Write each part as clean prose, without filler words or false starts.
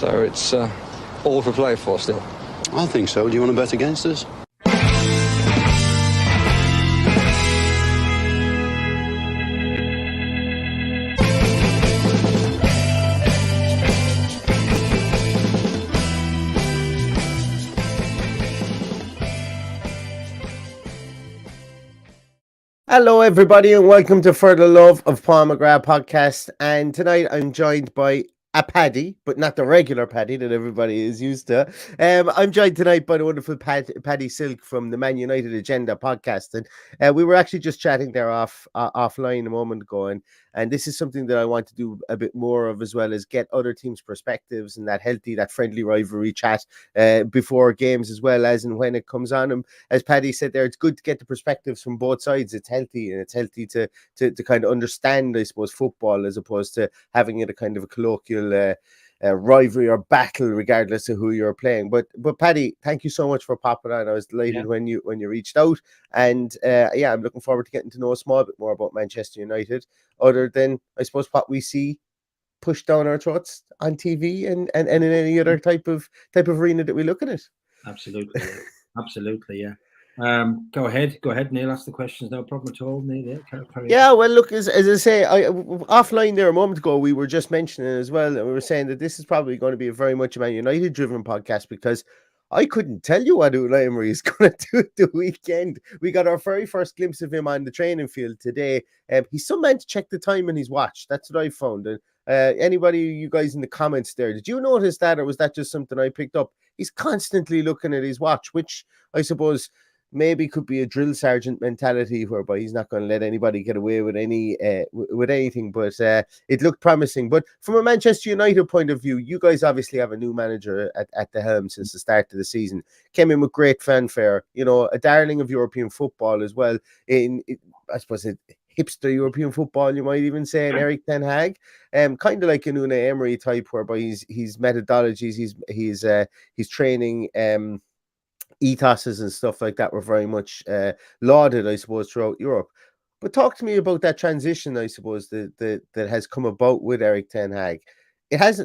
So it's all to play for still. I think so. Do you want to bet against us? Hello, everybody, and welcome to For the Love of Paul McGrath podcast. And tonight I'm joined by a Paddy, but not the regular Paddy that everybody is used to. I'm joined tonight by the wonderful Paddy Silk from the Man United Agenda podcast. And we were actually just chatting there offline a moment ago. And this is something that I want to do a bit more of, as well as get other teams' perspectives and that friendly rivalry chat before games, as well as and when it comes on. And as Paddy said there, it's good to get the perspectives from both sides. It's healthy, and it's healthy to kind of understand, I suppose, football, as opposed to having it a kind of a colloquial rivalry or battle, regardless of who you're playing. But Paddy, thank you so much for popping on. I was delighted when you reached out, and I'm looking forward to getting to know a small bit more about Manchester United, other than, I suppose, what we see pushed down our throats on TV and in any other type of arena that we look at it. Absolutely, yeah. Go ahead, Neil. Ask the questions. No problem at all, Neil. Yeah, well, look, as I say, offline there a moment ago, we were just mentioning as well, and we were saying that this is probably going to be a very much a Man United driven podcast, because I couldn't tell you what Unai Emerys is going to do at the weekend. We got our very first glimpse of him on the training field today. He's some man to check the time in his watch. That's what I found. And anybody, you guys in the comments there, did you notice that, or was that just something I picked up? He's constantly looking at his watch, which I suppose maybe could be a drill sergeant mentality, whereby he's not going to let anybody get away with anything. But it looked promising. But from a Manchester United point of view, you guys obviously have a new manager at the helm since the start of the season. Came in with great fanfare, a darling of European football as well. I suppose hipster European football, you might even say, in Erik ten Hag, kind of like an Unai Emery type, whereby his methodologies, his training, ethoses and stuff like that were very much lauded, I suppose, throughout Europe. But talk to me about that transition, I suppose, that has come about with Erik ten Hag. Has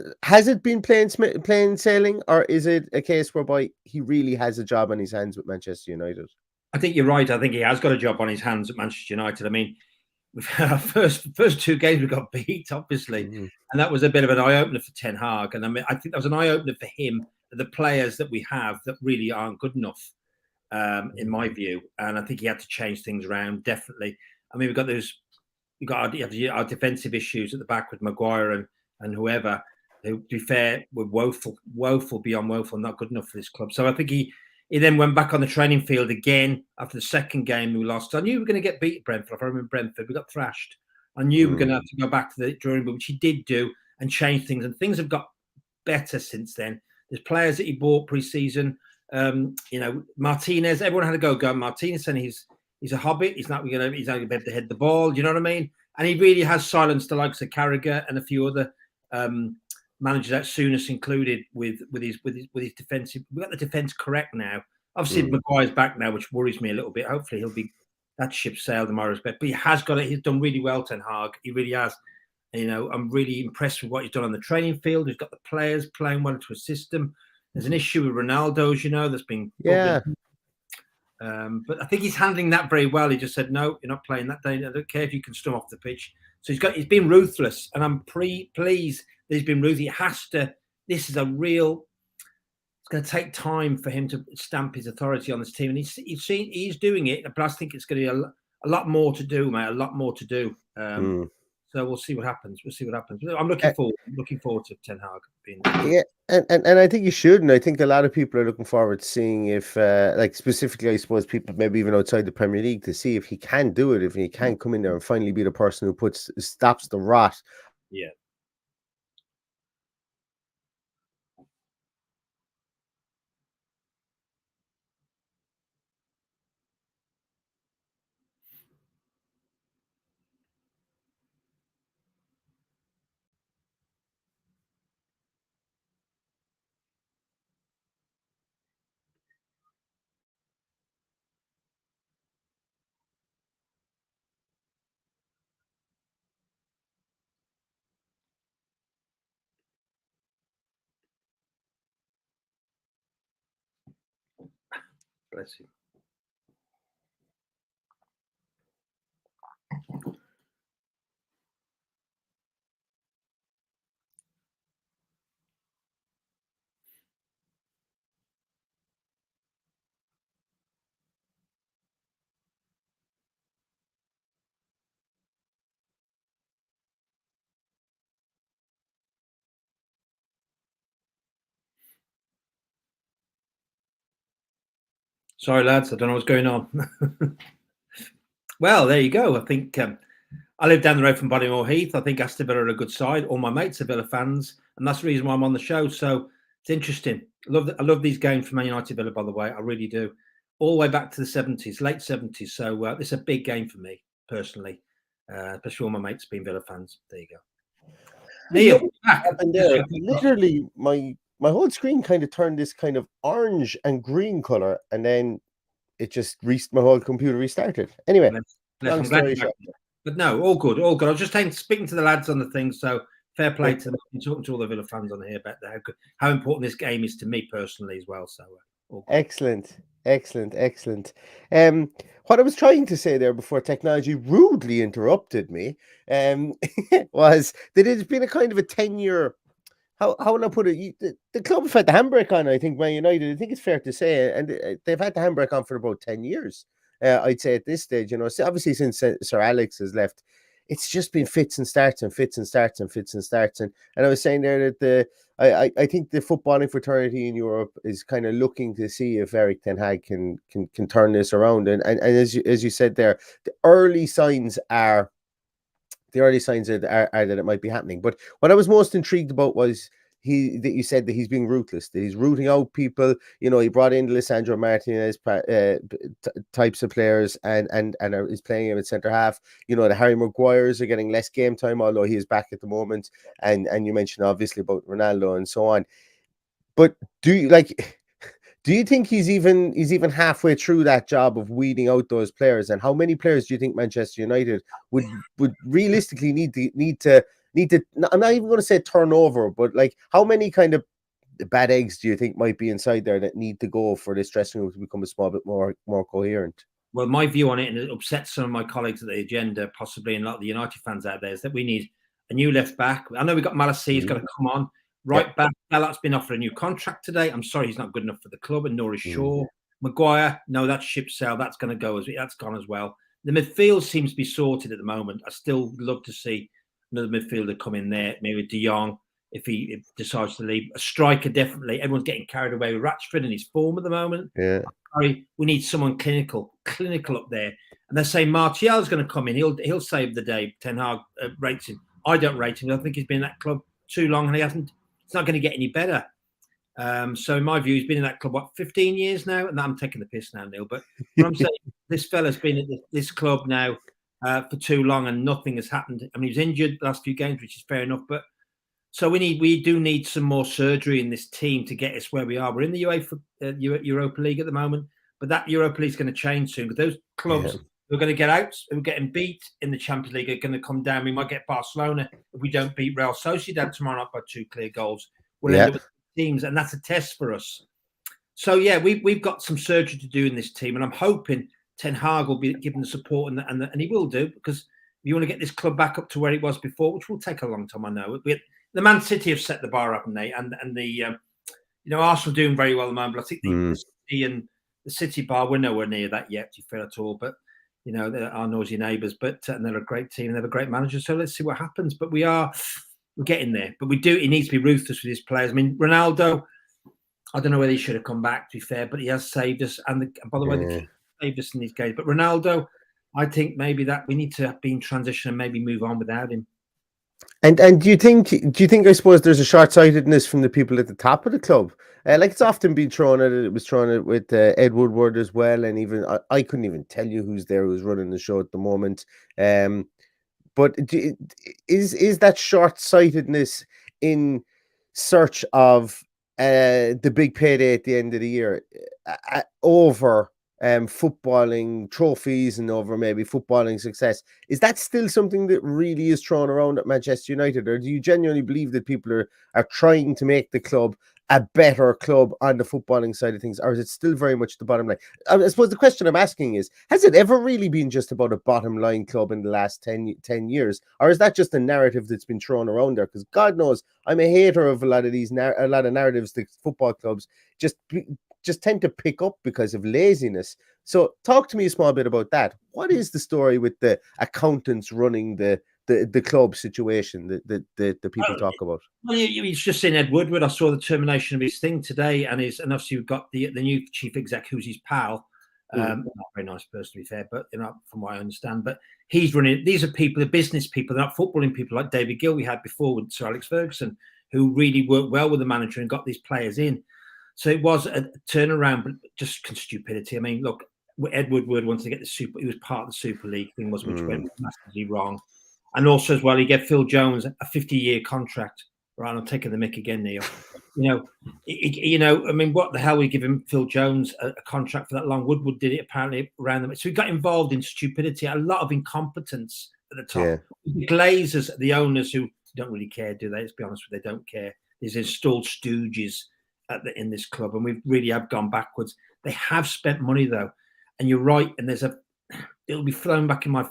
it been plain sailing, or is it a case whereby he really has a job on his hands with Manchester United? I think you're right. I think he has got a job on his hands at Manchester United. I mean, our first two games we got beat, obviously, and that was a bit of an eye opener for Ten Hag. And I mean, I think that was an eye opener for him, the players that we have that really aren't good enough, in my view. And I think he had to change things around, definitely. I mean, we've got our defensive issues at the back with Maguire and whoever, who, to be fair, were woeful beyond woeful, not good enough for this club. So I think he then went back on the training field again after the second game we lost. I knew we were going to get beat at Brentford. If I remember Brentford, we got thrashed. I knew we were going to have to go back to the drawing board, which he did do, and change things. And things have got better since then. There's players that he bought pre-season. Martinez. Everyone had to go Martinez, and he's a hobbit. He's not going to be able to head the ball. You know what I mean? And he really has silenced the likes of Carragher and a few other managers, that Souness included, with his defensive. We've got the defense correct now. Obviously, Maguire's back now, which worries me a little bit. Hopefully, he'll be that ship sailed in my respect. But he has got it. He's done really well, Ten Hag. He really has. I'm really impressed with what he's done on the training field. He's got the players playing well to assist him. There's an issue with Ronaldo, that's been but I think he's handling that very well. He just said, "No, you're not playing that day. I don't care if you can storm off the pitch." So he's been ruthless, and I'm pleased that he's been ruthless. He has to. This is a real. It's going to take time for him to stamp his authority on this team, and he's doing it. But I think it's going to be a lot more to do, mate. A lot more to do. So we'll see what happens. I'm looking forward to Ten Hag being there. Yeah, and I think you should, and I think a lot of people are looking forward to seeing if, specifically, I suppose, people maybe even outside the Premier League, to see if he can do it, if he can come in there and finally be the person who stops the rot. Yeah. Bless you. Sorry, lads, I don't know what's going on. Well, there you go. I think I live down the road from Bodymoor Heath. I think Aston Villa are a good side. All my mates are Villa fans, and that's the reason why I'm on the show. So it's interesting. I love these games for Man United Villa, by the way. I really do. All the way back to the 70s, late 70s. So this is a big game for me, personally. Especially all my mates being Villa fans. There you go. Neil, happened there. Literally, my whole screen kind of turned this kind of orange and green color, and then it just my whole computer restarted. Anyway, long story short. But no, all good, all good. I was just speaking to the lads on the thing, so fair play to them. I'm talking to all the Villa fans on here about how important this game is to me personally as well. So excellent. What I was trying to say there before technology rudely interrupted me was that it's been a kind of a 10-year. How will I put it? The club have had the handbrake on, I think, Man United. I think it's fair to say, and they've had the handbrake on for about 10 years. I'd say at this stage, obviously since Sir Alex has left, it's just been fits and starts. And I was saying there that I think the footballing fraternity in Europe is kind of looking to see if Erik ten Hag can turn this around. And as you said there, the early signs are that it might be happening. But what I was most intrigued about was that you said that he's being ruthless, that he's rooting out people. He brought in Lisandro Martinez types of players and is playing him at centre half. The Harry Maguires are getting less game time, although he is back at the moment. And you mentioned obviously about Ronaldo and so on. But do you think he's even halfway through that job of weeding out those players? And how many players do you think Manchester United would realistically need to? I'm not even going to say turnover, but how many kind of bad eggs do you think might be inside there that need to go for this dressing room to become a small bit more coherent? Well, my view on it, and it upsets some of my colleagues at the agenda, possibly, and a lot of the United fans out there, is that we need a new left back. I know we've got Malassi, he's got to come on. Right back, Balak's been offered a new contract today. I'm sorry, he's not good enough for the club, and nor is Shaw. Maguire, no, that's ship sail. That's going to go that's gone as well. The midfield seems to be sorted at the moment. I still love to see another midfielder come in there, maybe De Jong if he decides to leave. A striker, definitely. Everyone's getting carried away with Rashford in his form at the moment. Yeah, sorry, we need someone clinical up there. And they're saying Martial's going to come in. He'll save the day. Ten Hag rates him. I don't rate him. I think he's been in that club too long, and it's not going to get any better. So in my view, he's been in that club, 15 years now? And I'm taking the piss now, Neil. But what I'm saying, this fella's been at this club now for too long and nothing has happened. I mean, he was injured the last few games, which is fair enough. But so we do need some more surgery in this team to get us where we are. We're in the Europa League at the moment, but that Europa League is going to change soon because those clubs who are going to get out, who are getting beat in the Champions League, are going to come down. We might get Barcelona if we don't beat Real Sociedad tomorrow night by 2 clear goals. We'll end up with teams, and that's a test for us. So we've got some surgery to do in this team, and I'm hoping Ten Hag will be given the support, and he will do, because you want to get this club back up to where it was before, which will take a long time. I know. The Man City have set the bar up, and the Arsenal doing very well at the moment. But I think the City and the City bar, we're nowhere near that yet, to be fair at all. But they're our noisy neighbours, and they're a great team and they have a great manager. So let's see what happens. But we're getting there. But he needs to be ruthless with his players. I mean, Ronaldo, I don't know whether he should have come back, to be fair, but he has saved us. And by the way, the kid saved us in these games. But Ronaldo, I think maybe that we need to be in transition and maybe move on without him. And do you think I suppose there's a short-sightedness from the people at the top of the club? It's often been thrown at it. It was thrown at with Ed Woodward as well, and even I couldn't even tell you who's running the show at the moment. But is that short-sightedness in search of the big payday at the end of the year over footballing trophies and over maybe footballing success. Is that still something that really is thrown around at Manchester United, or do you genuinely believe that people are trying to make the club a better club on the footballing side of things, or is it still very much the bottom line? I suppose the question I'm asking is, has it ever really been just about a bottom line club in the last 10 years, or is that just a narrative that's been thrown around there? Because God knows I'm a hater of a lot of these a lot of narratives that football clubs just tend to pick up because of laziness. So talk to me a small bit about that. What is the story with the accountants running the club situation that people talk about? Well, he's just seen Ed Woodward. I saw the termination of his thing today, and obviously we've got the new chief exec, who's his pal. Not a very nice person, to be fair, but from what I understand. But he's running. These are people, the business people, they're not footballing people like David Gill we had before with Sir Alex Ferguson, who really worked well with the manager and got these players in. So it was a turnaround, but just stupidity. I mean, look, Ed Woodward wanted to get he was part of the Super League thing, which went massively wrong. And also as well, he gave Phil Jones a 50-year contract. Right, I'm taking the mick again, Neil. I mean, what the hell we give him Phil Jones a contract for that long? Woodward did it apparently around them. So he got involved in stupidity, a lot of incompetence at the top. Yeah. The Glazers, the owners who don't really care, do they? Let's be honest with you, they don't care. These installed stooges in this club, and we really have gone backwards. They have spent money though, and you're right. And it'll be thrown back in my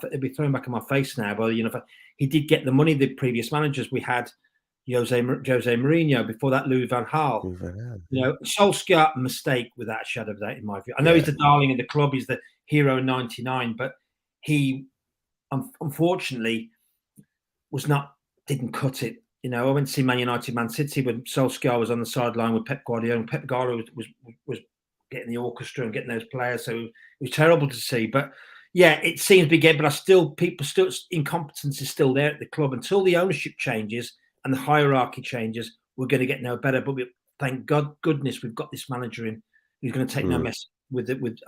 face now. But if he did get the money, the previous managers we had, Jose Mourinho, before that Louis van Gaal. Solskjaer, mistake without a shadow of doubt, in my view. I know he's the darling of the club, he's the hero in '99, but he unfortunately didn't cut it. I went to see Man United, Man City when Solskjaer was on the sideline with Pep Guardiola, and Pep Guardiola was getting the orchestra and getting those players. So it was terrible to see. But yeah, it seems to be getting, but incompetence is still there at the club. Until the ownership changes and the hierarchy changes, we're going to get no better. But thank goodness we've got this manager in who's going to take no mess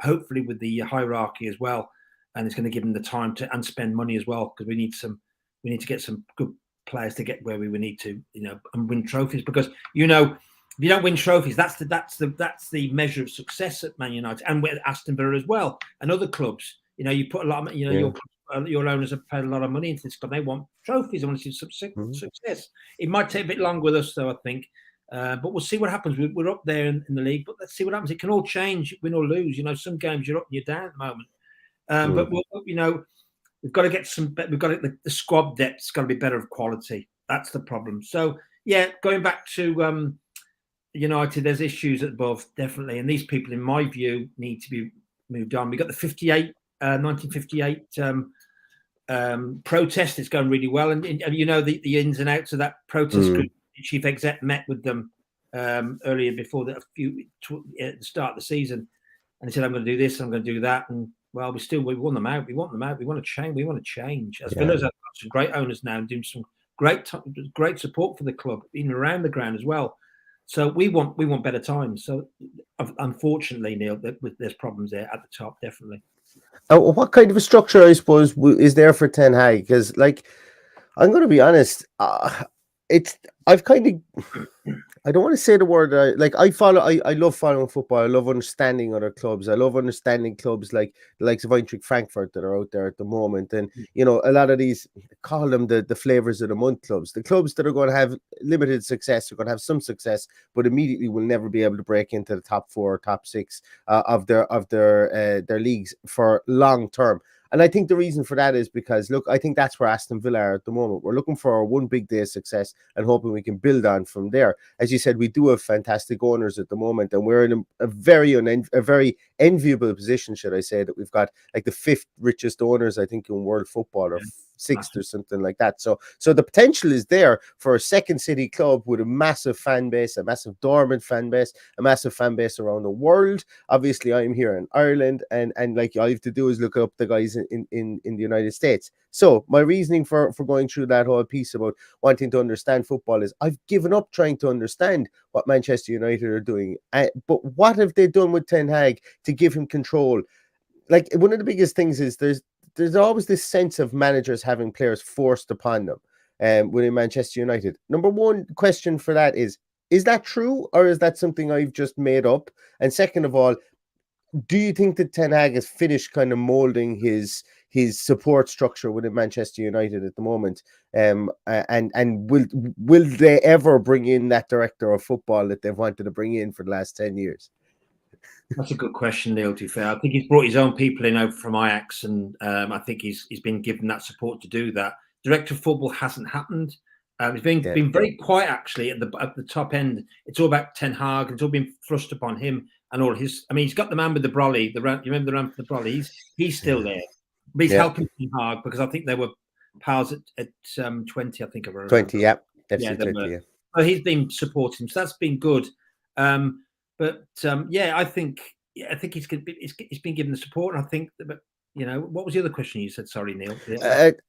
hopefully with the hierarchy as well. And it's going to give them the time and spend money as well, because we need to get some good players to get where we need to, and win trophies. Because if you don't win trophies, that's the measure of success at Man United and with Aston Villa as well, and other clubs. You put a lot of, your owners have paid a lot of money into this club. They want trophies. They want to see success. It might take a bit longer with us, though, I think. But we'll see what happens. We're up there in the league, but let's see what happens. It can all change, win or lose. Some games you're up and you're down at the moment. But we've got to get the squad depth's got to be better of quality. That's the problem. So yeah, going back to United, there's issues above, definitely, and these people, in my view, need to be moved on. We got the 1958 protest. It's going really well, and the ins and outs of that protest group. The chief exec met with them earlier before at the start of the season, and he said, "I'm going to do this, I'm going to do that," and well, we want them out. We want them out. We want to change. As Villa's had some great owners now and doing some great support for the club, even around the ground as well. So we want better times. So unfortunately, Neil, there's problems there at the top, definitely. What kind of a structure, I suppose, is there for Ten Hag? Because, I'm going to be honest, I don't want to say the word. I love following football. I love understanding other clubs. I love understanding clubs like the likes of Eintracht Frankfurt that are out there at the moment. And, a lot of these, call them the flavors of the month clubs. The clubs that are going to have limited success are going to have some success, but immediately will never be able to break into the top 4 or top 6 of their leagues for long term. And I think the reason for that is because, look, I think that's where Aston Villa are at the moment. We're looking for one big day of success and hoping we can build on from there. As you said, we do have fantastic owners at the moment, and we're in a very enviable position, should I say, that we've got the 5th richest owners, I think, in world football, or 6th or something like that. So the potential is there for a second city club with a massive fan base, a massive dormant fan base, a massive fan base around the world. Obviously, I'm here in Ireland, and all I have to do is look up the guys in the United States. So my reasoning for going through that whole piece about wanting to understand football is I've given up trying to understand what Manchester United are doing. But what have they done with Ten Hag to give him control? One of the biggest things is there's always this sense of managers having players forced upon them within Manchester United. Number one question for that is that true, or is that something I've just made up? And second of all, Do you think that Ten Hag has finished kind of molding his support structure within Manchester United at the moment? And will they ever bring in that director of football that they've wanted to bring in for the last 10 years? That's a good question, Neil, to be fair. I think he's brought his own people in over from Ajax, and I think he's been given that support to do that. Director of football hasn't happened. It's been very quiet, actually, at the top end. It's all about Ten Hag. It's all been thrust upon him and all his. I mean, he's got the man with the brolly. You remember the man with the brolly? He's still there. But he's helping Ten Hag because I think they were pals at 20, I think. 20, yeah. FC 20, yeah. So he's been supporting, so that's been good. I think he's been given the support, and I think that, what was the other question you said? Sorry, Neil.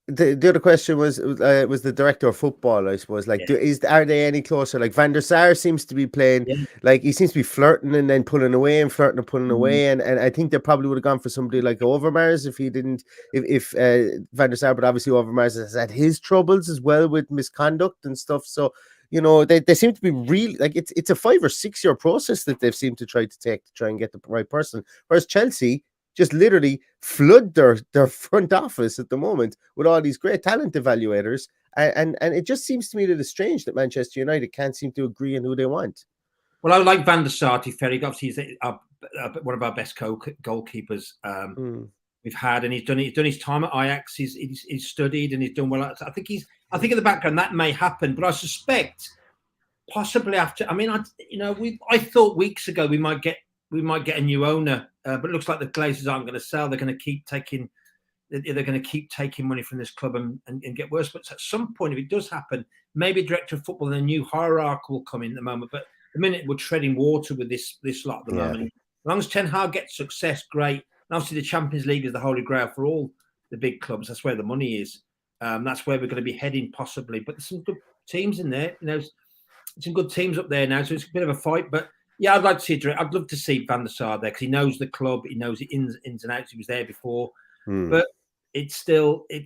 The other question was the director of football, I suppose. Like, are they any closer? Like Van der Sar seems to be playing, like he seems to be flirting and then pulling away and flirting and pulling away, and I think they probably would have gone for somebody like Overmars if Van der Sar, but obviously Overmars has had his troubles as well with misconduct and stuff. So they seem to be really like it's a 5 or 6 year process that they've seemed to try and get the right person. Whereas Chelsea just literally flood their front office at the moment with all these great talent evaluators, and it just seems to me that it's strange that Manchester United can't seem to agree on who they want. Well, I like Van der Sar. Obviously, he's one of our best goalkeepers we've had, and he's done his time at Ajax. He's studied and he's done well. I think in the background that may happen, but I suspect possibly after. I mean, I thought weeks ago we might get a new owner, but it looks like the Glazers aren't going to sell. They're going to keep taking. They're going to keep taking money from this club and get worse. But at some point, if it does happen, maybe a director of football and a new hierarchy will come in at the moment. But the minute we're treading water with this lot at the moment, as long as Ten Hag gets success, great. And obviously, the Champions League is the holy grail for all the big clubs. That's where the money is. That's where we're going to be heading possibly. But there's some good teams in there. Some good teams up there now. So it's a bit of a fight. But yeah, I'd like to see. I'd love to see Van der Sar there because he knows the club. He knows the ins and outs. He was there before. But it's still, I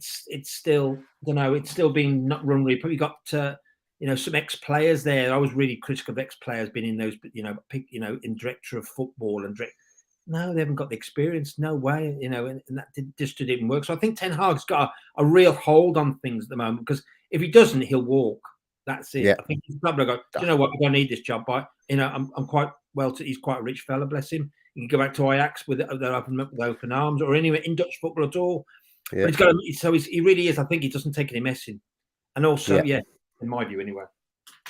don't know. It's still being not run really. Probably got some ex-players there. I was really critical of ex-players being in those, in director of football and no, they haven't got the experience. No way, and that just didn't work. So I think Ten Hag's got a real hold on things at the moment because if he doesn't, he'll walk. That's it. Yeah. I think he's probably got. Do you know what? We don't need this job, but I'm quite well. He's quite a rich fella, bless him. He can go back to Ajax with open arms, or anywhere in Dutch football at all. Yeah. But he's got. So he really is. I think he doesn't take any messing, and also, in my view, anyway.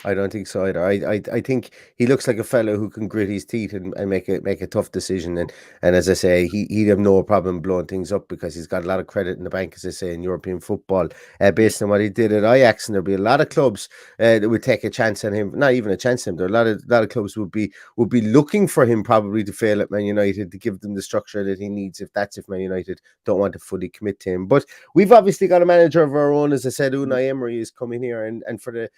I don't think so either. I think he looks like a fellow who can grit his teeth and make a tough decision. And as I say, he'd have no problem blowing things up because he's got a lot of credit in the bank, as I say, in European football, based on what he did at Ajax. And there'll be a lot of clubs that would take a chance on him. Not even a chance on him. There are a lot of clubs would be looking for him probably to fail at Man United to give them the structure that he needs if Man United don't want to fully commit to him. But we've obviously got a manager of our own, as I said. Unai Emery is coming here, and for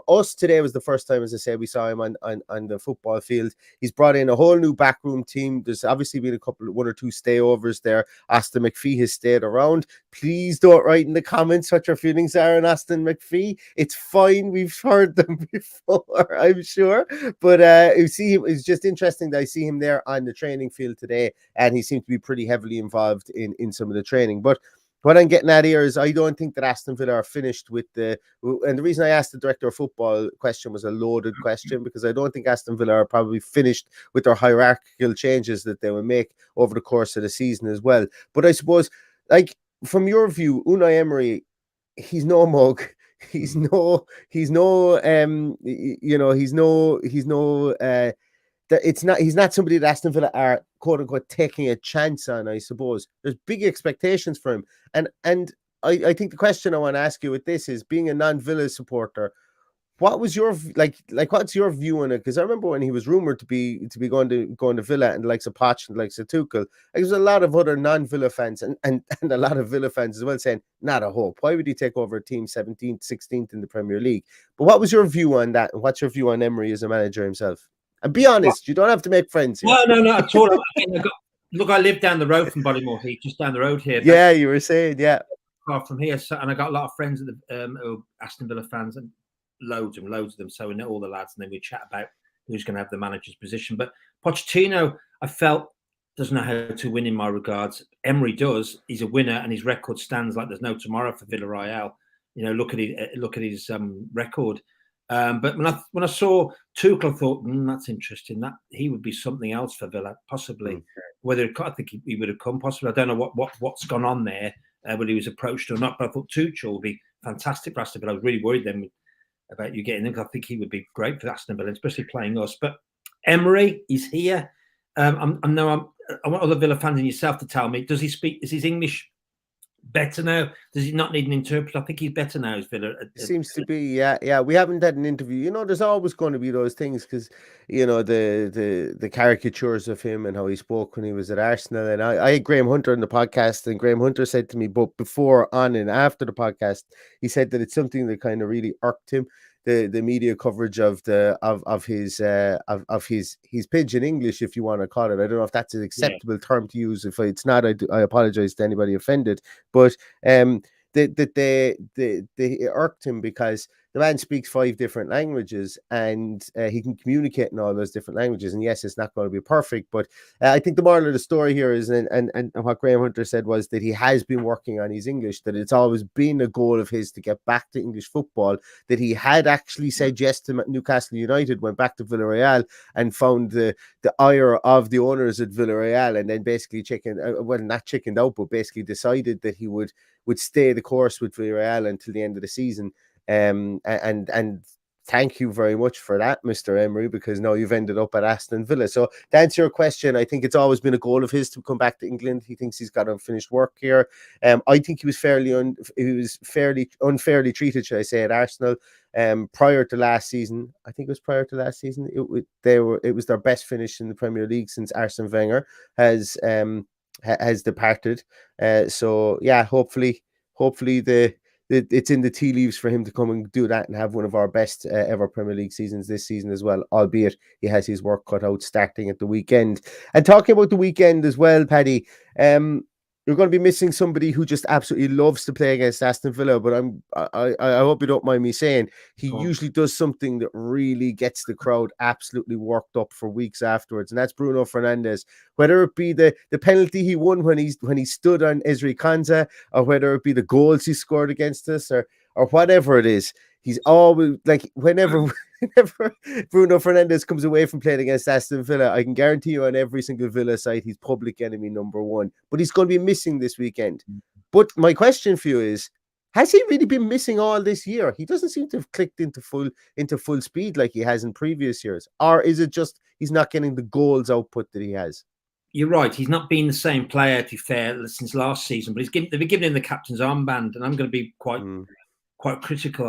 us today was the first time, as I say, we saw him on the football field. He's brought in a whole new backroom team. There's obviously been one or two stayovers there. Aston McPhee has stayed around. Please don't write in the comments what your feelings are on Aston McPhee. It's fine. We've heard them before, I'm sure. But you see, it's just interesting that I see him there on the training field today, and he seemed to be pretty heavily involved in some of the training. But what I'm getting at here is I don't think that Aston Villa are finished with and the reason I asked the director of football question was a loaded question because I don't think Aston Villa are probably finished with their hierarchical changes that they will make over the course of the season as well. But I suppose, like, from your view, Unai Emery, he's no mug. He's no he's not somebody that Aston Villa are quote unquote taking a chance on, I suppose. There's big expectations for him. And I think the question I want to ask you with this is, being a non-Villa supporter, what was your what's your view on it? Because I remember when he was rumored to be going to Villa and the likes of Poch and the likes of Tuchel, there's a lot of other non-Villa fans and a lot of Villa fans as well saying, not a hope. Why would he take over a team 17th, 16th in the Premier League? But what was your view on that? And what's your view on Emery as a manager himself? And be honest, you don't have to make friends here. No, at all. Look, I live down the road from Bodymoor Heath, just down the road here. Yeah, you were saying, yeah. Far from here, and I got a lot of friends who are Aston Villa fans, and loads of them. So we know all the lads, and then we chat about who's going to have the manager's position. But Pochettino, I felt, doesn't know how to win in my regards. Emery does. He's a winner, and his record stands like there's no tomorrow for Villarreal. Look at his record. But when I saw Tuchel, I thought that's interesting. That he would be something else for Villa, possibly. Whether I think he would have come, possibly. I don't know what's gone on there, whether he was approached or not. But I thought Tuchel would be fantastic for Aston Villa. I was really worried then about you getting him. I think he would be great for Aston Villa, especially playing us. But Emery, he's here. I want other Villa fans and yourself to tell me: does he speak? Is his English better now? Does he not need an interpreter? I think he's better now. As Villa seems to be, yeah. We haven't had an interview. There's always going to be those things because the caricatures of him and how he spoke when he was at Arsenal. And I had Graham Hunter on the podcast, and Graham Hunter said to me, both before, on, and after the podcast, he said that it's something that kind of really irked him. The media coverage of his pidgin English, if you want to call it. I don't know if that's an acceptable term to use. If it's not, I apologize to anybody offended. But they irked him because the man speaks 5 different languages, and he can communicate in all those different languages. And yes, it's not going to be perfect, but I think the moral of the story here is, and what Graham Hunter said was that he has been working on his English, that it's always been a goal of his to get back to English football, that he had actually said yes to Newcastle United, went back to Villarreal and found the ire of the owners at Villarreal, and then basically not chickened out, but basically decided that he would stay the course with Villarreal until the end of the season. And thank you very much for that, Mr. Emery, because now you've ended up at Aston Villa. So to answer your question, I think it's always been a goal of his to come back to England. He thinks he's got unfinished work here. I think he was fairly unfairly treated, should I say, at Arsenal. Prior to last season, I think it was prior to last season, it was their best finish in the Premier League since Arsene Wenger has departed. So yeah, hopefully it's in the tea leaves for him to come and do that and have one of our best ever Premier League seasons this season as well, albeit he has his work cut out starting at the weekend. And talking about the weekend as well, Paddy, you're going to be missing somebody who just absolutely loves to play against Aston Villa, but I hope you don't mind me saying he usually does something that really gets the crowd absolutely worked up for weeks afterwards, and that's Bruno Fernandes. Whether it be the penalty he won when he stood on Ezri Konsa, or whether it be the goals he scored against us, or whatever it is, he's always like whenever Bruno Fernandes comes away from playing against Aston Villa, I can guarantee you on every single Villa site, he's public enemy number 1. But he's going to be missing this weekend. But my question for you is, has he really been missing all this year? He doesn't seem to have clicked into full speed like he has in previous years. Or is it just he's not getting the goals output that he has? You're right. He's not been the same player, to be fair, since last season. But they've been giving him the captain's armband, and I'm going to be quite critical.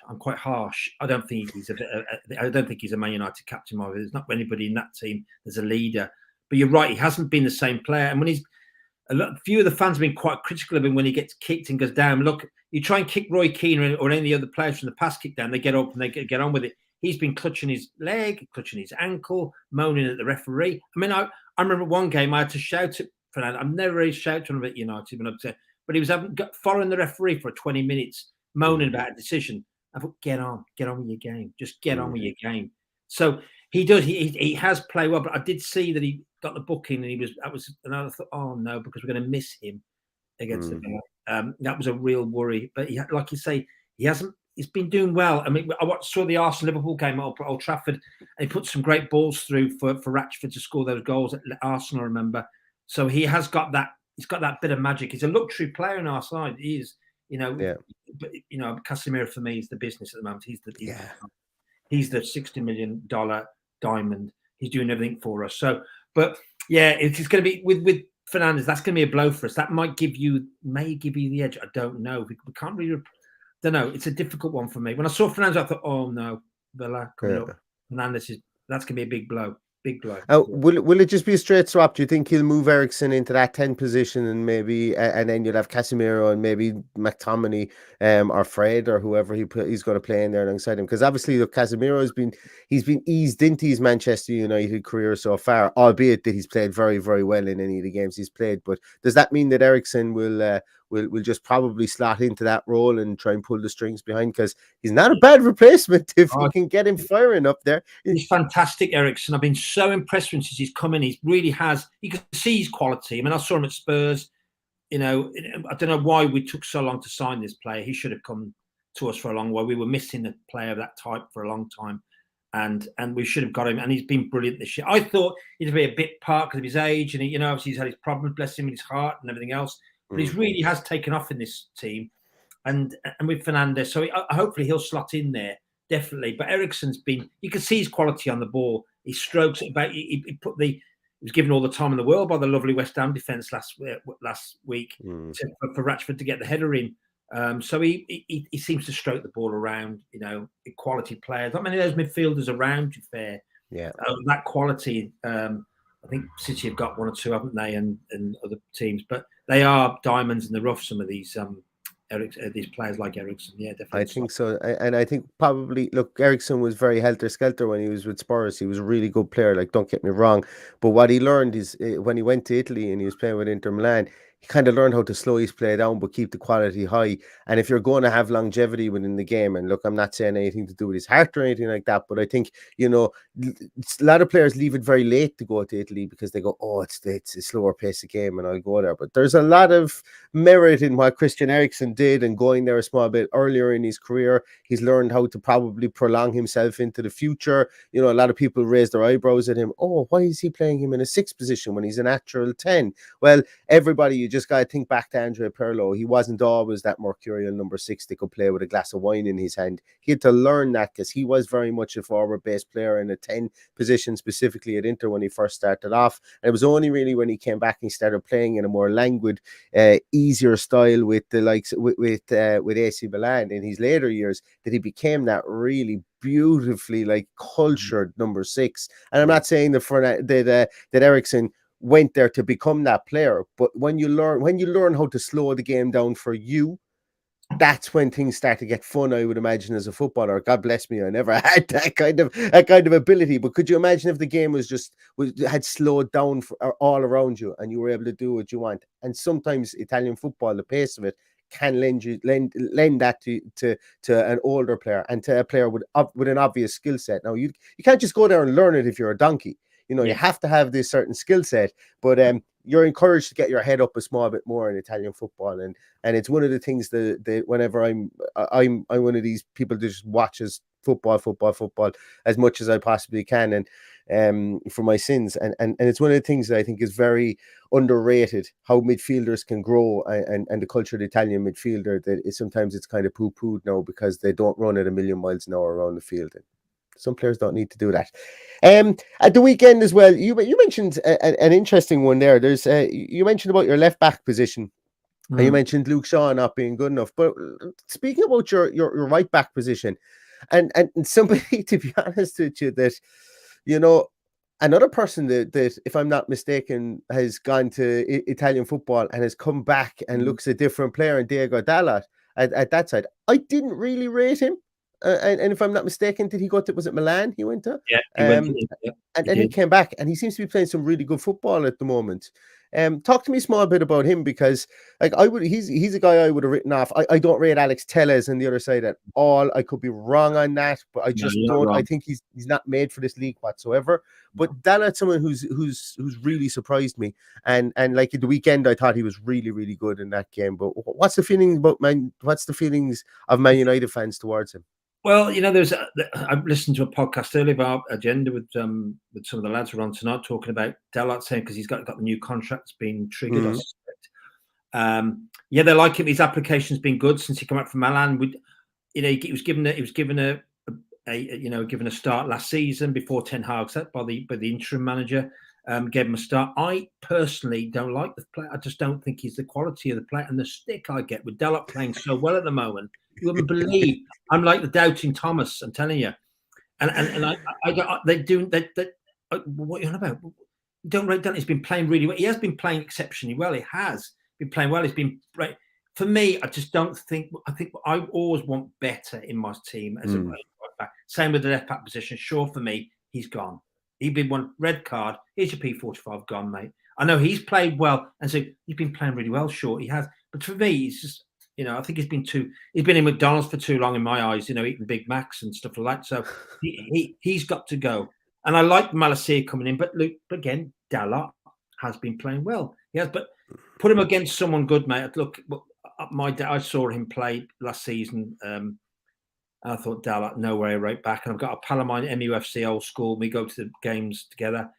I'm quite harsh. I don't think he's a Man United captain. Either. There's not anybody in that team. There's a leader. But you're right. He hasn't been the same player. And when a few of the fans have been quite critical of him when he gets kicked and goes down. Look, you try and kick Roy Keane or any other players from the pass kick down, they get up and they get on with it. He's been clutching his leg, clutching his ankle, moaning at the referee. I mean, I remember one game I had to shout at Fernando. I've never really shouted at him at United when upset, but he was following the referee for 20 minutes, moaning about a decision. I thought, get on with your game. Just get on with your game. So he does. He has played well, but I did see that he got the booking, and and I thought, oh no, because we're going to miss him against the Villa. That was a real worry. But like you say, he's been doing well. I mean, I saw the Arsenal-Liverpool game at Old Trafford, and he put some great balls through for Rashford to score those goals at Arsenal, I remember. So he has got that. He's got that bit of magic. He's a luxury player on our side. He is, But Casemiro for me is the business at the moment. He's the $60 million diamond. He's doing everything for us. So, but yeah, it's going to be with Fernandes. That's going to be a blow for us. That may give you the edge. I don't know. We can't really. Don't know. It's a difficult one for me. When I saw Fernandes, I thought, oh no, Villa coming up. Fernandes that's going to be a big blow. Big blow. Will it just be a straight swap? Do you think he'll move Eriksen into that 10 position and maybe, and then you'll have Casemiro and maybe McTominay or Fred or whoever he's going to play in there alongside him? Because obviously, look, Casemiro he's been eased into his Manchester United career so far, albeit that he's played very, very well in any of the games he's played. But does that mean that Eriksen will will just probably slot into that role and try and pull the strings behind, because he's not a bad replacement if you can get him firing up there. He's fantastic, Eriksen. I've been so impressed with him since he's come in. He really has. You can see his quality. I mean, I saw him at Spurs. I don't know why we took so long to sign this player. He should have come to us for a long while. We were missing a player of that type for a long time, and we should have got him. And he's been brilliant this year. I thought he'd be a bit part because of his age, and obviously he's had his problems, bless him, in his heart and everything else. But he really has taken off in this team, and with Fernandes. So hopefully he'll slot in there, definitely. But Eriksen's been. You can see his quality on the ball. He strokes it about. He was given all the time in the world by the lovely West Ham defence last week for Rashford to get the header in. So he seems to stroke the ball around, quality players. Not many of those midfielders around, to be fair. Yeah. That quality. I think City have got one or two, haven't they, and other teams. But they are diamonds in the rough, some of these these players like Eriksen. Yeah, definitely. I think so. And I think probably, look, Eriksen was very helter-skelter when he was with Spurs. He was a really good player, like, don't get me wrong. But what he learned is when he went to Italy and he was playing with Inter Milan, he kind of learned how to slow his play down but keep the quality high. And if you're going to have longevity within the game, and look, I'm not saying anything to do with his heart or anything like that, but I think, a lot of players leave it very late to go to Italy because they go, oh, it's a slower pace of game and I'll go there. But there's a lot of merit in what Christian Eriksen did and going there a small bit earlier in his career. He's learned how to probably prolong himself into the future. A lot of people raise their eyebrows at him. Oh, why is he playing him in a 6th position when he's a natural 10? Well, everybody, you just got to think back to Andrea Pirlo. He wasn't always that mercurial number 6 that could play with a glass of wine in his hand. He had to learn that because he was very much a forward-based player in a 10 position, specifically at Inter when he first started off. And it was only really when he came back and he started playing in a more languid, easier style with the likes with AC Milan in his later years that he became that really beautifully cultured number 6. And I'm not saying that Eriksen went there to become that player, but when you learn how to slow the game down for you, that's when things start to get fun, I would imagine, as a footballer. God bless me, I never had that kind of ability. But could you imagine if the game had slowed down all around you and you were able to do what you want? And sometimes Italian football, the pace of it, can lend that to an older player and to a player with an obvious skill set. Now you can't just go there and learn it if you're a donkey. You have to have this certain skill set, but you're encouraged to get your head up a small bit more in Italian football, and it's one of the things that whenever I'm one of these people that just watches football as much as I possibly can, and for my sins, and it's one of the things that I think is very underrated, how midfielders can grow, and the culture of the Italian midfielder, that sometimes it's kind of poo-pooed now because they don't run at 1,000,000 miles an hour around the field. Some players don't need to do that. At the weekend as well, you mentioned an interesting one there. There's you mentioned about your left back position, and you mentioned Luke Shaw not being good enough. But speaking about your right back position, and somebody, to be honest with you, that another person that if I'm not mistaken has gone to Italian football and has come back and looks a different player, and Diego Dalot at that side. I didn't really rate him. And if I'm not mistaken, did he go to, was it Milan he went to? Yeah, he went to, and then he came back and he seems to be playing some really good football at the moment. Talk to me a small bit about him, because he's a guy I would have written off. I don't rate Alex Telles on the other side at all. I could be wrong on that, but I just don't. I think he's not made for this league whatsoever. But Dalot's someone who's really surprised me. And like at the weekend, I thought he was really, really good in that game. But what's the feelings of Man United fans towards him? Well, I listened to a podcast earlier about Agenda with some of the lads who are on tonight talking about Dalot, saying because he's got the new contracts being triggered. I suspect. They like him. His application's been good since he came out from Milan. He was given a start last season before Ten Hag set by the interim manager. Gave him a start. I personally don't like the player. I just don't think he's the quality of the player, and the stick I get with Dalot playing so well at the moment. You wouldn't believe. I'm like the doubting Thomas. I'm telling you, and they do that. What are you on about? Don't rate Dalot. He's been playing really well. He has been playing exceptionally well. He has been playing well. He's been great. For me, I just don't think. I think I always want better in my team as a right back. Same with the left back position. Sure, for me, he's gone. He'd been one red card. Here's your P45 gone, mate. I know he's played well, and so he's been playing really well. Sure, he has. But for me, he's just, I think he's been in McDonald's for too long in my eyes. Eating Big Macs and stuff like that. So he's got to go. And I like Malacia coming in, but Luke, again, Dalot has been playing well. He has, but put him against someone good, mate. Look, I saw him play last season. I thought Dalot, no way, right back. And I've got a pal of mine, MUFC old school. We go to the games together.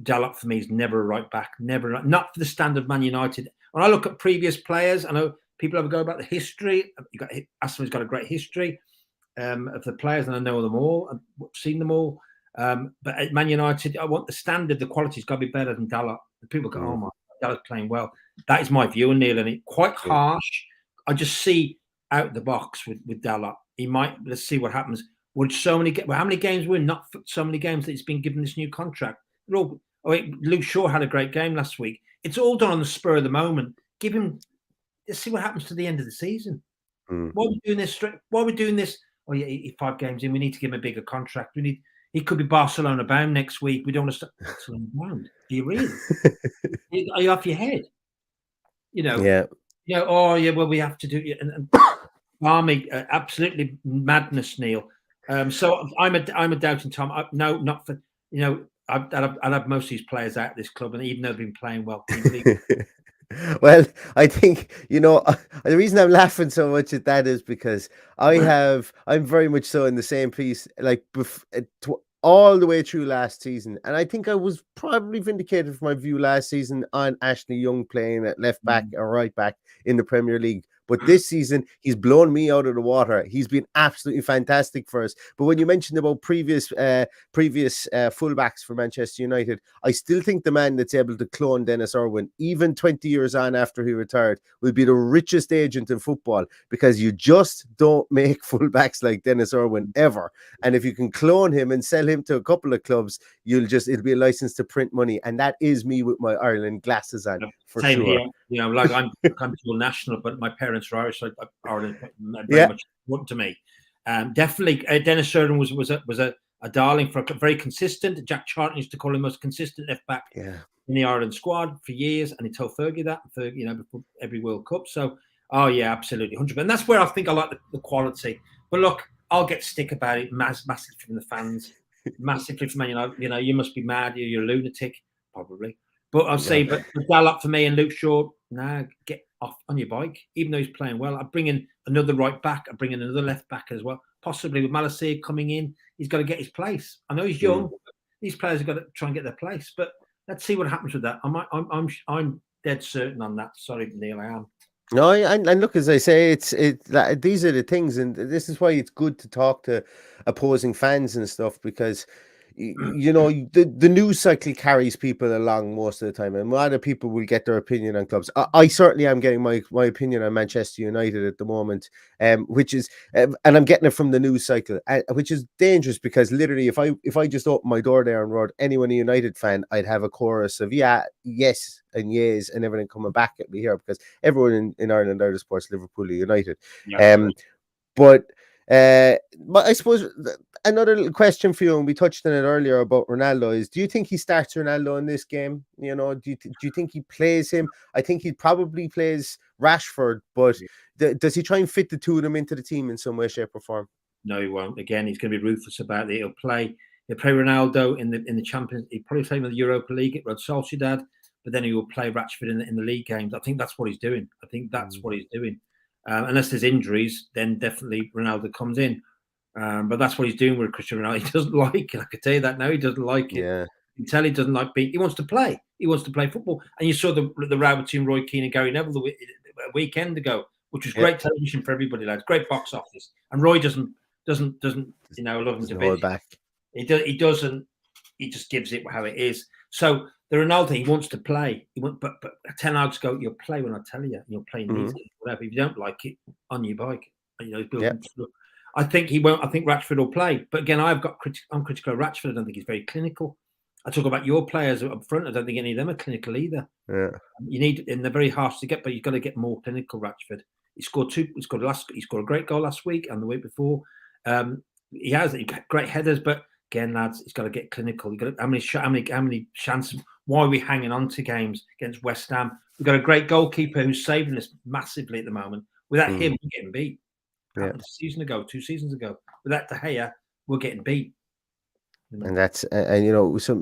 Dalot for me is never a right back, never, not for the standard Man United. When I look at previous players, I know people have a go about the history. Aston Villa's got a great history of the players, and I know them all. I've seen them all. But at Man United, I want the standard, the quality's got to be better than Dalot. People go, oh my, Dalot's playing well. That is my view, Neil, and it's quite harsh. I just see out the box with Dalot. He might. Let's see what happens. How many games win? Not so many games that he's been given this new contract. Luke Shaw had a great game last week. It's all done on the spur of the moment. Let's see what happens to the end of the season. Why are we doing this? Why are we doing this? Oh yeah, 5 games in. We need to give him a bigger contract. He could be Barcelona bound next week. We don't want to start Barcelona bound. Do you really? Are you off your head? Yeah. Oh yeah. Well, we have to do it. And Army, absolutely madness, Neil. So I'm a doubting Tom. No, not for I'd have most of these players out of this club, and even though they've been playing well. Well, I think the reason I'm laughing so much at that is because I'm very much so in the same piece, like all the way through last season, and I think I was probably vindicated for my view last season on Ashley Young playing at left back or right back in the Premier League. But this season, he's blown me out of the water. He's been absolutely fantastic for us. But when you mentioned about previous fullbacks for Manchester United, I still think the man that's able to clone Dennis Irwin, even 20 years on after he retired, will be the richest agent in football, because you just don't make fullbacks like Dennis Irwin ever. And if you can clone him and sell him to a couple of clubs, it'll be a license to print money. And that is me with my Ireland glasses on, for Same sure. Here. Like I'm dual national, but my parents are Irish, so Ireland very much important to me. Definitely, Dennis Irwin was a darling, for very consistent. Jack Charlton used to call him most consistent left back in the Ireland squad for years, and he told Fergie that, before every World Cup. So, absolutely, 100%. And that's where I think I like the quality. But look, I'll get stick about it massively from the fans, massively from Man United. You must be mad. You're a lunatic, probably. But I'll say, but Dalot for me and Luke Shaw, get off on your bike. Even though he's playing well, I bring in another right back. I bring in another left back as well. Possibly with Malacia coming in, he's got to get his place. I know he's young. But these players have got to try and get their place. But let's see what happens with that. I'm dead certain on that. Sorry, Neil, I am. No, and look, as I say, these are the things, and this is why it's good to talk to opposing fans and stuff, because the news cycle carries people along most of the time, and a lot of people will get their opinion on clubs. I certainly am getting my opinion on Manchester United at the moment, which is, and I'm getting it from the news cycle, which is dangerous, because literally, if I just opened my door there and wrote anyone a United fan, I'd have a chorus of yes and yes and everything coming back at me here, because everyone in Ireland, Irish sports, Liverpool United. But I suppose another little question for you, and we touched on it earlier about Ronaldo, is: do you think he starts Ronaldo in this game? Do you think he plays him? I think he probably plays Rashford, but does he try and fit the two of them into the team in some way, shape, or form? No, he won't. Again, he's going to be ruthless about it. He'll play Ronaldo in the Champions. He'll probably play him in the Europa League at Real Sociedad, but then he will play Rashford in the league games. I think that's what he's doing. Unless there's injuries, then definitely Ronaldo comes in. But that's what he's doing with Cristiano Ronaldo. He doesn't like it. I can tell you that now. He doesn't like it. Yeah. You can tell he doesn't like being. He wants to play. He wants to play football. And you saw the row between Roy Keane and Gary Neville a weekend ago, which was great television for everybody, lads. Great box office. And Roy doesn't love him to bits. Back. He doesn't. He just gives it how it is. So the Ronaldo, he wants to play. But 10 hours ago, you'll play when I tell you. You'll play in these games, whatever. If you don't like it, on your bike. I think he won't. I think Rashford will play. But again, I'm critical of Rashford. I don't think he's very clinical. I talk about your players up front. I don't think any of them are clinical either. Yeah. You need, and they're very harsh to get, but you've got to get more clinical. Rashford. He scored a great goal last week and the week before. He has great headers, but again, lads, it's got to get clinical. You got to, how many chances? Why are we hanging on to games against West Ham? We've got a great goalkeeper who's saving us massively at the moment. Without him, we're getting beat. Happened a season ago, 2 seasons ago. Without De Gea, we're getting beat. And that's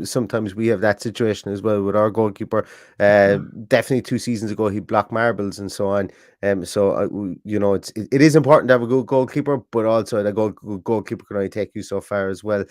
sometimes we have that situation as well with our goalkeeper. Definitely 2 seasons ago he blocked marbles and so on. It is important to have a good goalkeeper, but also a good goalkeeper can only take you so far as well.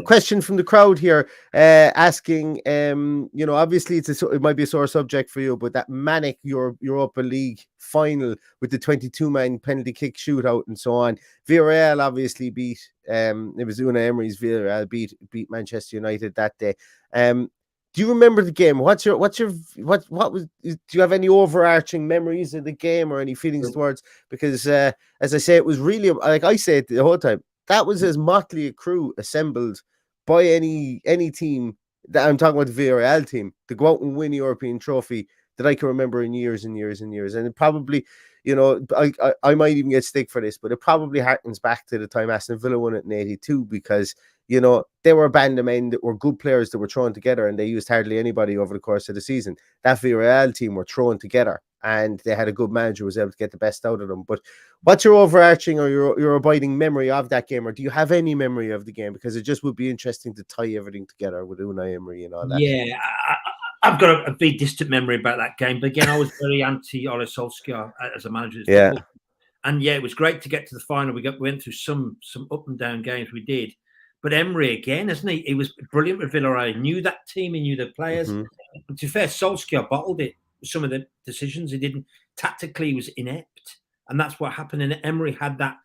Question from the crowd here, asking, obviously it might be a sore subject for you, but that manic Europa League final with the 22-man penalty kick shootout and so on. Villarreal obviously beat. It was Unai Emerys. Villarreal beat Manchester United that day. Do you remember the game? What was? Do you have any overarching memories of the game or any feelings towards? Because as I say, it was really, like I say it the whole time, that was as motley a crew assembled by any team. That I'm talking about the Villarreal team to go out and win a European trophy that I can remember in years and years and years. And it probably, I might even get stick for this, but it probably harkens back to the time Aston Villa won it in '82 because, they were a band of men that were good players that were thrown together and they used hardly anybody over the course of the season. That Villarreal team were thrown together and they had a good manager who was able to get the best out of them. But what's your overarching or your abiding memory of that game? Or do you have any memory of the game? Because it just would be interesting to tie everything together with Unai Emery and all that. Yeah, I've got a very distant memory about that game. But again, I was very anti-Ole Solskjaer as a manager. Yeah. And yeah, it was great to get to the final. We went through some up and down games. We did. But Emery again, isn't he? He was brilliant with Villarreal. He knew that team. He knew the players. Mm-hmm. To be fair, Solskjaer bottled it. Some of the decisions he didn't. Tactically, he was inept. And that's what happened. And Emery had that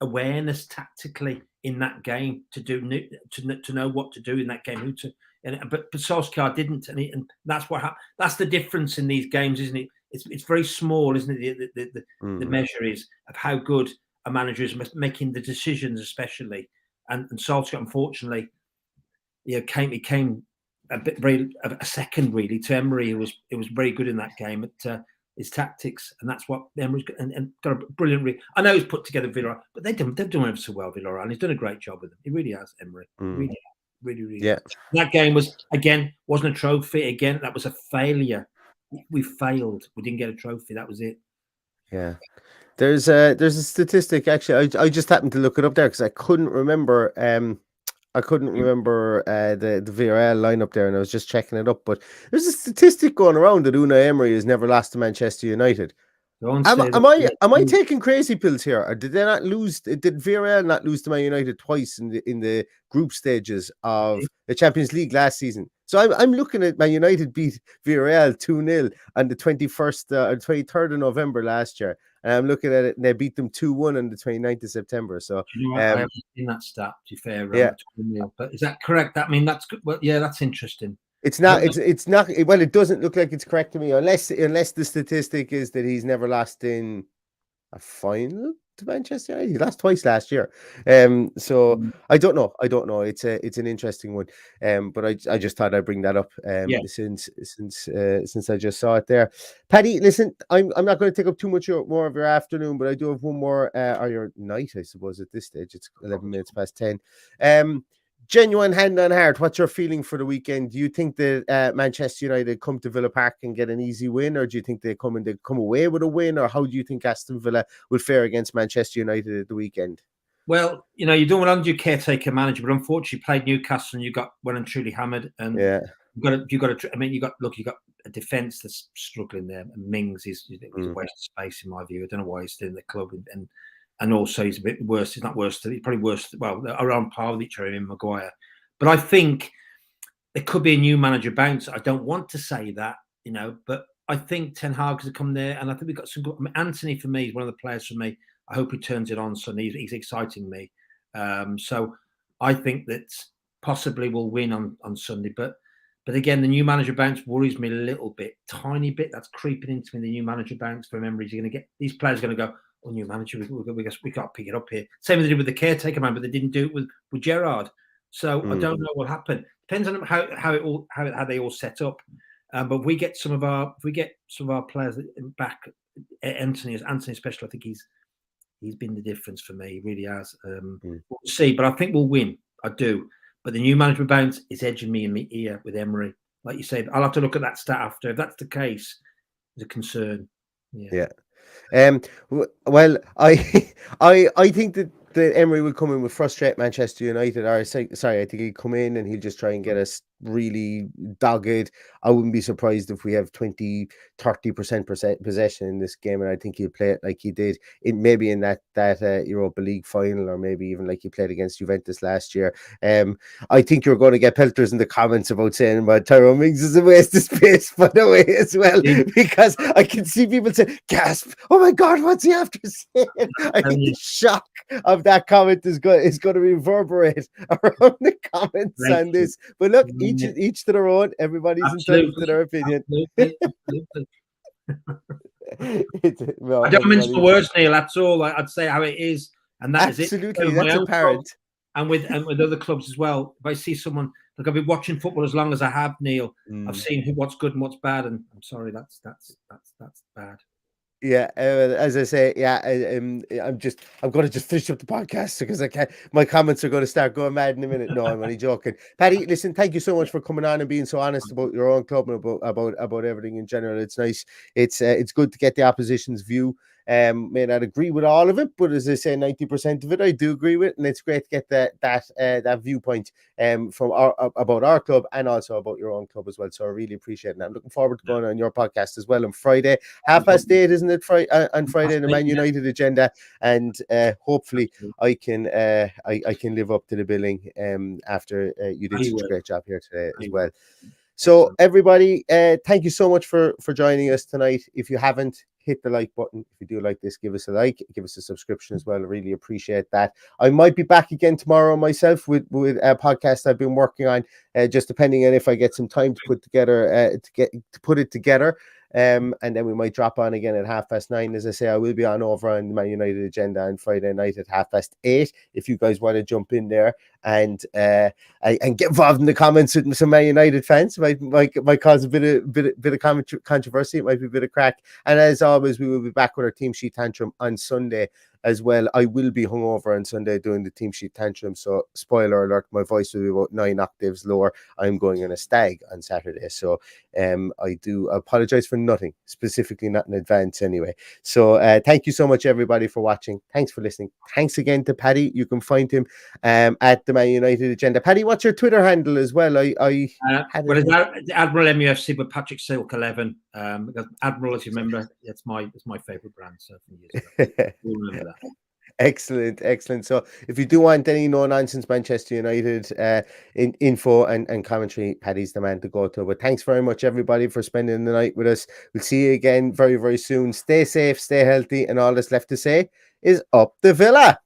awareness tactically in that game to know what to do in that game. But Solskjaer didn't. And that's what happened. That's the difference in these games, isn't it? It's very small, isn't it? The measure is of how good a manager is making the decisions, especially. And Solskjaer, unfortunately, came a second really to Emery, who was very good in that game at his tactics, and that's what Emery's got, and got a brilliant. I know he's put together Villarreal, but they've done ever so well, Villarreal, and he's done a great job with them. He really has, Emery. Really. Yeah. That game wasn't a trophy. Again, that was a failure. We failed. We didn't get a trophy. That was it. Yeah. There's a statistic actually. I just happened to look it up there because I couldn't remember. The Villarreal lineup there, and I was just checking it up. But there's a statistic going around that Unai Emery has never lost to Manchester United. Am I taking crazy pills here, or did they not lose? Did Villarreal not lose to Man United twice in the group stages of the Champions League last season? So I'm looking at Man United beat Villarreal 2-0 on the 23rd of November last year, and I'm looking at it and they beat them 2-1 on the 29th of September. So I haven't seen that stat. To be fair, but is that correct? I mean, that's good. Well, yeah, that's interesting. It's not. It's not. Well, it doesn't look like it's correct to me, unless the statistic is that he's never lost in a final to Manchester United. He lost twice last year. So I don't know. It's an interesting one. But I just thought I'd bring that up. Since I just saw it there. Paddy, listen, I'm not going to take up too much more of your afternoon, but I do have one more or your night, I suppose. At this stage, it's 11 minutes past 10. Genuine hand on heart, what's your feeling for the weekend? Do you think that Manchester United come to Villa Park and get an easy win, or do you think they come away with a win, or how do you think Aston Villa will fare against Manchester United at the weekend? Well, you don't want to do caretaker manager, but unfortunately, played Newcastle and you got well and truly hammered. And you got a defence that's struggling there. And Mings is a waste of space in my view. I don't know why he's still in the club, and also he's a bit worse. He's not worse. He's probably worse. Well, around par with each other in Maguire. But I think there could be a new manager bounce. I don't want to say that, but I think Ten Hag has come there, and I think we've got some good. Anthony for me is one of the players for me. I hope he turns it on Sunday. He's exciting me. So I think that possibly we'll win on Sunday. But again, the new manager bounce worries me a little bit, tiny bit. That's creeping into me. The new manager bounce for Emery. You're going to get these players are going to go. Oh, new manager, we got to pick it up here. Same as they did with the caretaker man, but they didn't do it with Gerrard. So I don't know what happened. Depends on how they all set up. But if we get some of our players back, Anthony especially, I think he's been the difference for me. He really has. We'll see, but I think we'll win. I do. But the new management bounce is edging me in my ear with Emery. Like you said, I'll have to look at that stat after. If that's the case, it's a concern. Yeah. Well, I think that Emery will come in with frustrate Manchester United. Or sorry, I think he'll come in and he'll just try and get us really dogged. I wouldn't be surprised if we have 20-30% possession in this game, and I think he'll play it like he did maybe in that Europa League final, or maybe even like he played against Juventus last year. I think you're going to get pelters in the comments about saying about Tyrone Mings is a waste of space, by the way, as well, because I can see people say, gasp, oh my God, what's he after saying? I think the shock of that comment is going to reverberate around the comments on this. But look, each to their own. Everybody's entitled to their opinion. Absolutely. I don't mince the words, Neil. That's all. I'd say how it is, and that is it. Absolutely, that's apparent. And with other clubs as well. If I see someone, like I've been watching football as long as I have, Neil. I've seen what's good and what's bad, and I'm sorry, that's bad. Yeah, as I say, I'm going to just finish up the podcast because I can't. My comments are going to start going mad in a minute. No, I'm only joking. Paddy, listen, thank you so much for coming on and being so honest about your own club and about everything in general. It's nice. It's good to get the opposition's view. May not agree with all of it, but as I say, 90% of it I do agree with, and it's great to get that viewpoint from about our club and also about your own club as well. So I really appreciate it. And I'm looking forward to going on your podcast as well on Friday, 8:30, isn't it? On Friday, the Man United agenda, and hopefully I can live up to the billing after you did such a great job here today as well. So everybody, thank you so much for joining us tonight. If you haven't, hit the like button. If you do like this, give us a like, give us a subscription as well. I really appreciate that. I might be back again tomorrow myself with a podcast I've been working on, just depending on if I get some time to put together to put it together. And then we might drop on again at 9:30. As I say, I will be on over on the Man United agenda on Friday night at 8:30. If you guys want to jump in there and get involved in the comments with some Man United fans, might cause a bit of controversy. It might be a bit of crack. And as always, we will be back with our team sheet tantrum on Sunday as well. I will be hungover on Sunday doing the team sheet tantrum, so spoiler alert, my voice will be about 9 octaves lower. I'm going on a stag on Saturday, so I do apologize for nothing, specifically not in advance anyway. So thank you so much everybody for watching. Thanks for listening. Thanks again to Paddy. You can find him at the Man United agenda. Paddy, what's your Twitter handle as well? It's Admiral MUFC with Patrick Silk 11. Because Admiral, if you remember, it's my favorite brand. So from years ago. We'll remember that. Excellent. So if you do want any no-nonsense Manchester United info and commentary, Paddy's the man to go to. But thanks very much, everybody, for spending the night with us. We'll see you again very, very soon. Stay safe, stay healthy, and all that's left to say is up the Villa.